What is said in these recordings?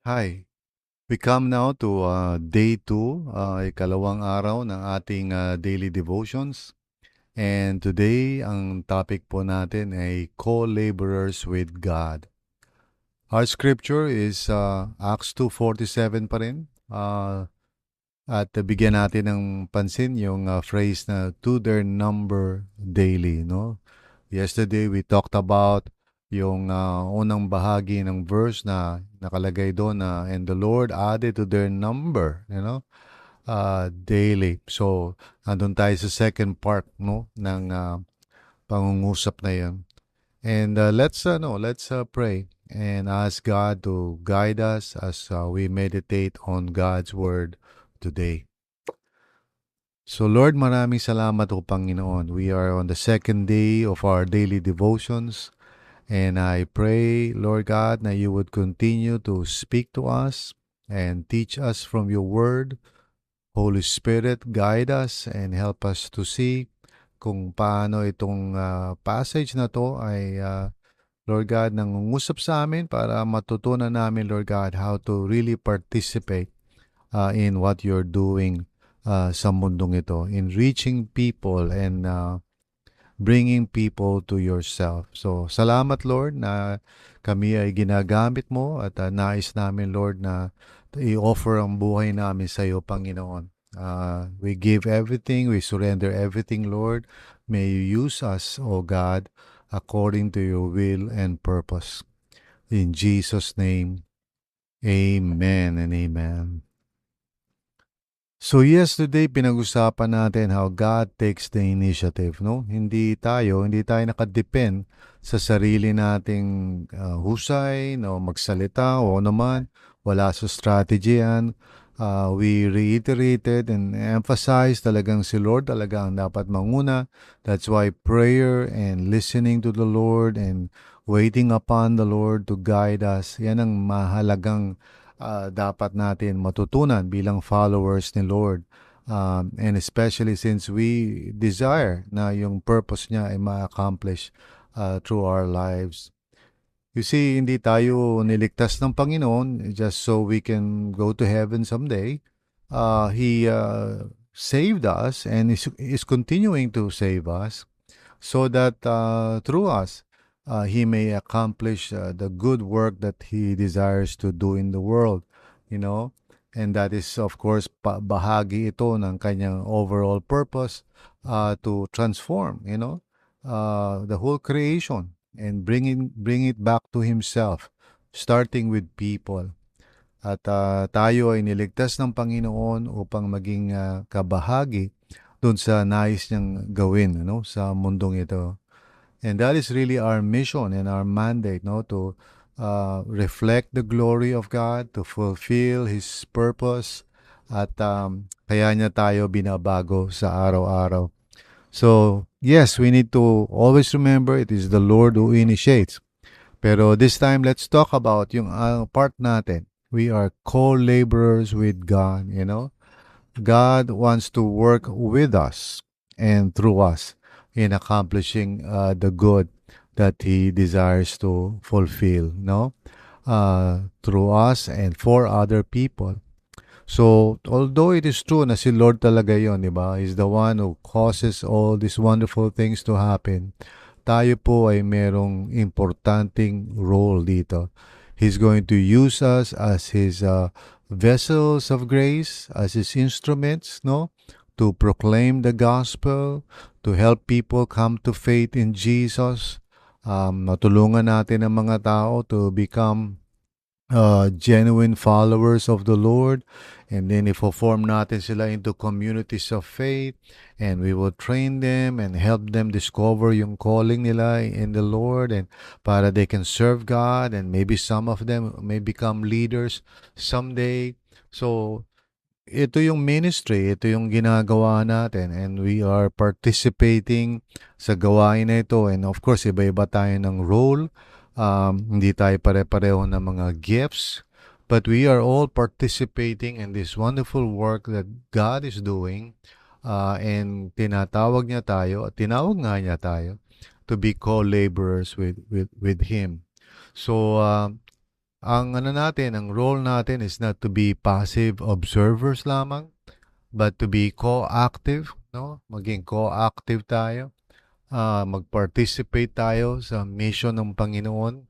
Hi. We come now to day 2, ikalawang araw ng ating daily devotions. And today, ang topic po natin ay co-laborers with God. Our scripture is Acts 2:47 pa rin. At bigyan natin ng pansin yung phrase na to their number daily, no? Yesterday, we talked about yung unang bahagi ng verse na nakalagay doon na, and the Lord added to their number, daily. So, andun tayo sa second part, no, ng pangungusap na yan. And let's pray and ask God to guide us as we meditate on God's word today. So Lord, maraming salamat o Panginoon. We are on the second day of our daily devotions. And I pray, Lord God, na you would continue to speak to us and teach us from your word. Holy Spirit, guide us and help us to see kung paano itong passage na to ay, Lord God, nangungusap sa amin para matutunan namin, Lord God, how to really participate in what you're doing sa mundong ito, in reaching people and bringing people to yourself. So, salamat Lord na kami ay ginagamit mo at nais namin Lord na i-offer ang buhay namin sa iyo, Panginoon. We give everything, we surrender everything, Lord. May you use us, O God, according to your will and purpose. In Jesus' name, amen and amen. So yesterday pinag-usapan natin how God takes the initiative, no? Hindi tayo nakadepend sa sarili nating husay, no, magsalita o naman wala sa strategy yan. We reiterated and emphasized talagang si Lord talaga ang dapat manguna. That's why prayer and listening to the Lord and waiting upon the Lord to guide us, yan ang mahalagang dapat natin matutunan bilang followers ni Lord. And especially since we desire na yung purpose niya ay ma-accomplish through our lives. You see, hindi tayo niligtas ng Panginoon just so we can go to heaven someday. He saved us and is continuing to save us so that through us, he may accomplish the good work that he desires to do in the world, you know. And that is, of course, bahagi ito ng kanyang overall purpose to transform, the whole creation and bring it back to himself, starting with people. At tayo ay niligtas ng Panginoon upang maging kabahagi doon sa nais niyang gawin, sa mundong ito. And that is really our mission and our mandate, to reflect the glory of God, to fulfill His purpose, at kaya niya tayo binabago sa araw-araw. So, yes, we need to always remember it is the Lord who initiates. Pero this time, let's talk about yung part natin. We are co-laborers with God, God wants to work with us and through us in accomplishing the good that He desires to fulfill, through us and for other people. So, although it is true na si Lord talaga yon, di ba? He's the one who causes all these wonderful things to happen. Tayo po ay merong importanteng role dito. He's going to use us as His vessels of grace, as His instruments, to proclaim the gospel, to help people come to faith in Jesus. Matulungan natin ang mga tao to become genuine followers of the Lord, and then ifo-form natin sila into communities of faith, and we will train them and help them discover yung calling nila in the Lord, and para they can serve God, and maybe some of them may become leaders someday. So ito yung ministry, ito yung ginagawa natin, and we are participating sa gawain na ito. And of course, iba-iba tayo ng role. Hindi tayo pare-pareho ng mga gifts, but we are all participating in this wonderful work that God is doing, and tinatawag niya tayo, at tinawag nga niya tayo to be co-laborers with Him. So, ang ano natin, ang role natin is not to be passive observers lamang, but to be co-active, no? Maging co-active tayo. Mag-participate tayo sa mission ng Panginoon.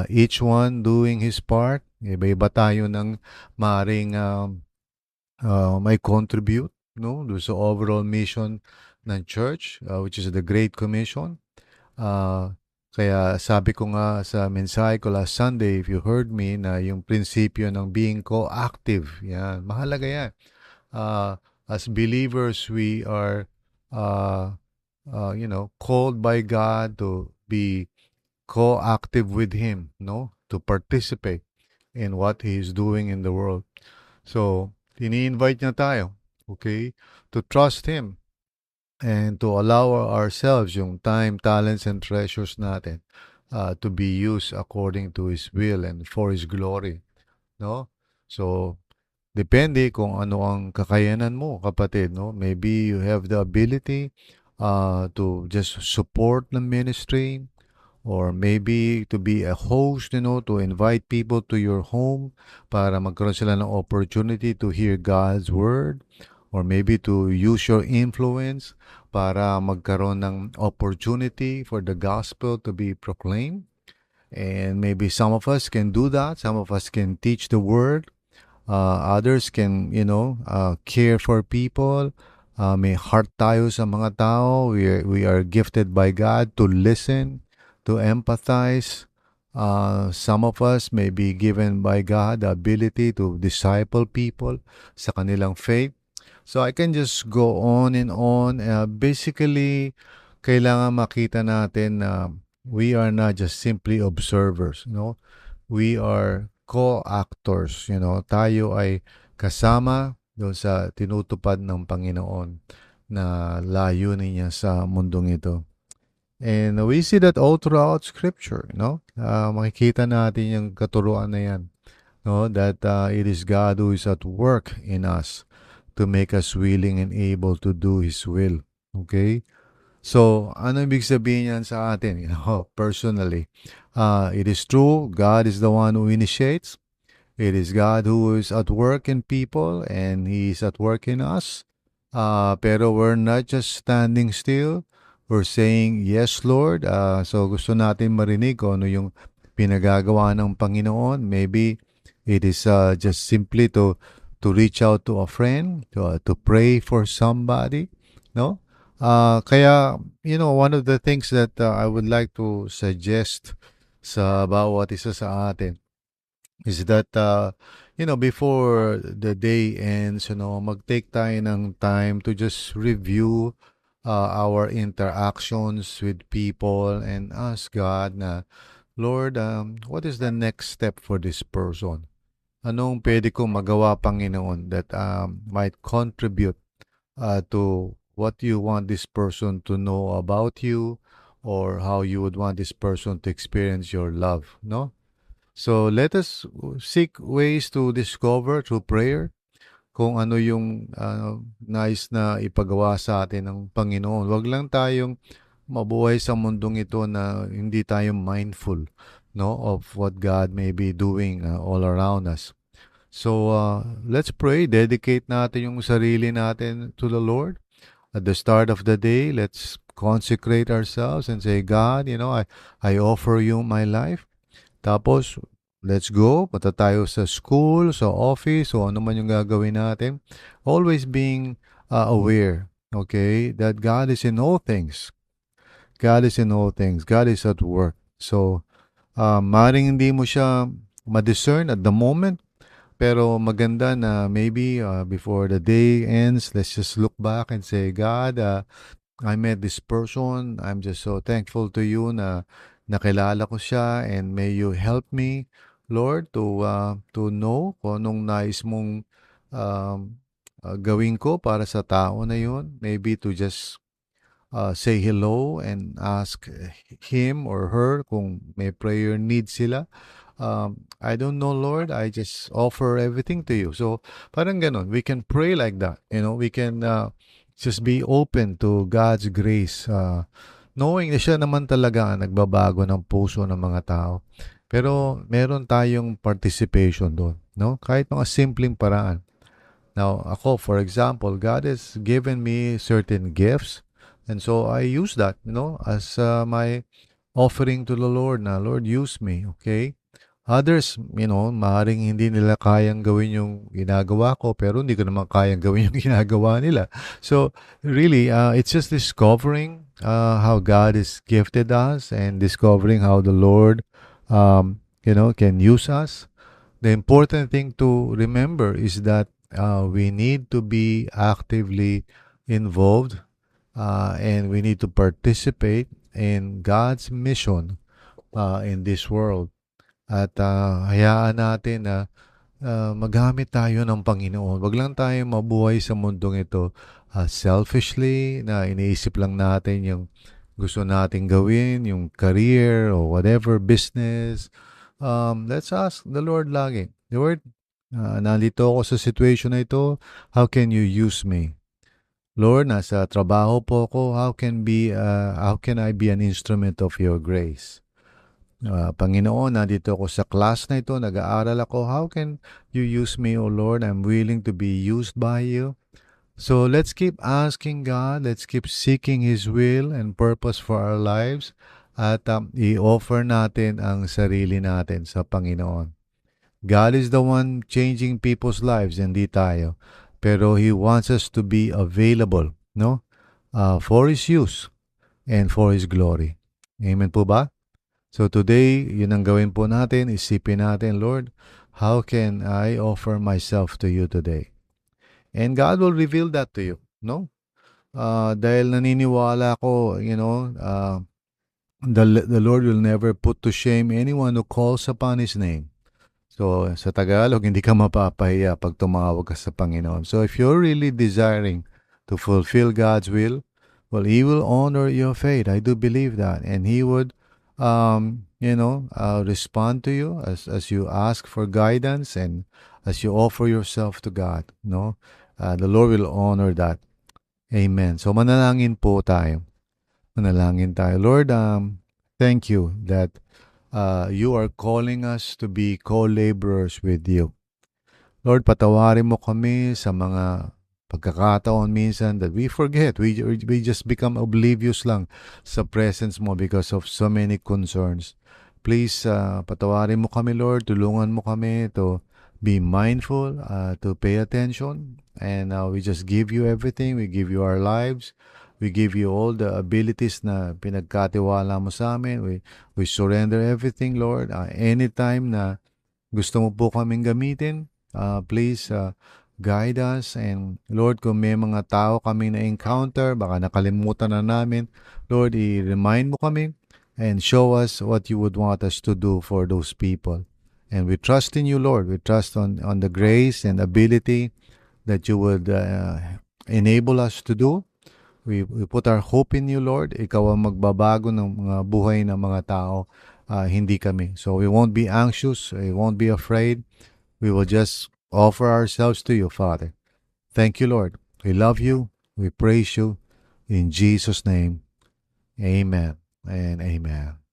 Each one doing his part. Iba-iba tayo ng maaaring may contribute, no? Do sa overall mission ng church, which is the Great Commission. Kaya sabi ko nga sa mensahe ko last Sunday, if you heard me, na yung prinsipyo ng being co-active, yan, mahalaga yan. As believers, we are, called by God to be co-active with Him, no? To participate in what He is doing in the world. So, ini-invite niya tayo, okay? To trust Him and to allow ourselves yung time, talents, and treasures natin to be used according to His will and for His glory, no? So, depende kung ano ang kakayanan mo, kapatid, no? Maybe you have the ability to just support the ministry, or maybe to be a host, to invite people to your home para magkaroon sila ng opportunity to hear God's word, or maybe to use your influence para magkaroon ng opportunity for the gospel to be proclaimed. And maybe some of us can do that. Some of us can teach the word. Others can, care for people. May heart tayo sa mga tao. We are gifted by God to listen, to empathize. Some of us may be given by God the ability to disciple people sa kanilang faith. So I can just go on and on. Basically, kailangan makita natin na we are not just simply observers, We are co-actors, Tayo ay kasama doon sa tinutupad ng Panginoon na layunin niya sa mundong ito. And we see that all throughout Scripture, makikita natin yung katuruan na yan, that it is God who is at work in us to make us willing and able to do His will. Okay? So, ano ibig sabihin yan sa atin? Personally, it is true, God is the one who initiates. It is God who is at work in people, and He is at work in us. Pero we're not just standing still. We're saying, yes, Lord. So gusto natin marinig kung ano yung pinagagawa ng Panginoon. Maybe it is just simply to reach out to a friend, to pray for somebody, no? Kaya, one of the things that I would like to suggest sa bawat isa sa atin is that, before the day ends, mag-take tayo ng time to just review our interactions with people and ask God na, Lord, what is the next step for this person? Anong pwede kong magawa, Panginoon, that might contribute to what you want this person to know about you, or how you would want this person to experience your love, no? So let us seek ways to discover through prayer kung ano yung nais na ipagawa sa atin ng Panginoon. Huwag lang tayong mabuhay sa mundong ito na hindi tayo mindful, of what God may be doing all around us. So let's pray, dedicate natin yung sarili natin to the Lord. At the start of the day, let's consecrate ourselves and say, God, I offer you my life. Tapos, let's go. Punta tayo sa school, sa office, o ano man yung gagawin natin. Always being aware, okay, that God is in all things. God is in all things. God is at work. So, maring hindi mo siya ma-discern at the moment, pero maganda na maybe before the day ends, let's just look back and say, God, I met this person. I'm just so thankful to you na nakilala ko siya, and may you help me, Lord, to know kung anong nais mong gawin ko para sa tao na yun. Maybe to just say hello and ask him or her kung may prayer need sila. I don't know, Lord. I just offer everything to you. So, parang ganun. We can pray like that. We can just be open to God's grace. Knowing na siya naman talaga ang nagbabago ng puso ng mga tao. Pero meron tayong participation doon, no? Kahit mga simpleng paraan. Now, ako, for example, God has given me certain gifts, and so I use that, as my offering to the Lord na, Lord, use me, okay? Others, maaaring hindi nila kayang gawin yung ginagawa ko, pero hindi ko naman kayang gawin yung ginagawa nila. So, really, it's just discovering how God has gifted us and discovering how the Lord, can use us. The important thing to remember is that we need to be actively involved and we need to participate in God's mission in this world. At hayaan natin na magamit tayo ng Panginoon. Wag lang tayo mabuhay sa mundong ito selfishly, na iniisip lang natin yung gusto nating gawin, yung career or whatever business. Let's ask the Lord lagi, Lord, nandito ako sa situation na ito, how can you use me? Lord, nasa trabaho po ako, how can I be an instrument of your grace? Panginoon, nandito ako sa class na ito, nag-aaral ako. How can you use me, O Lord? I'm willing to be used by you. So let's keep asking God. Let's keep seeking His will and purpose for our lives. At i-offer natin ang sarili natin sa Panginoon. God is the one changing people's lives, hindi tayo. Pero He wants us to be available, no? For His use and for His glory. Amen po ba? So today, yun ang gawin po natin. Isipin natin, Lord, how can I offer myself to you today? And God will reveal that to you, no? Dahil naniniwala ko, the Lord will never put to shame anyone who calls upon His name. So, sa Tagalog, hindi ka mapapahiya pag tumawag ka sa Panginoon. So, if you're really desiring to fulfill God's will, well, He will honor your faith. I do believe that. And He would, respond to you as you ask for guidance and as you offer yourself to God. No? The Lord will honor that. Amen. So, manalangin po tayo. Manalangin tayo. Lord, thank you that you are calling us to be co-laborers with you. Lord, patawarin mo kami sa mga pagkakataon minsan that we forget. We just become oblivious lang sa presence mo because of so many concerns. Please, patawarin mo kami, Lord. Tulungan mo kami to be mindful, to pay attention. And we just give you everything. We give you our lives. We give you all the abilities na pinagkatiwala mo sa amin. We surrender everything, Lord. Anytime na gusto mo po kaming gamitin, please guide us. And Lord, kung may mga tao kaming na-encounter, baka nakalimutan na namin, Lord, i-remind mo kami and show us what you would want us to do for those people. And we trust in you, Lord. We trust on the grace and ability that you would enable us to do. We put our hope in you, Lord. Ikaw ang magbabago ng mga buhay ng mga tao, hindi kami. So we won't be anxious. We won't be afraid. We will just offer ourselves to you, Father. Thank you, Lord. We love you. We praise you. In Jesus' name, amen and amen.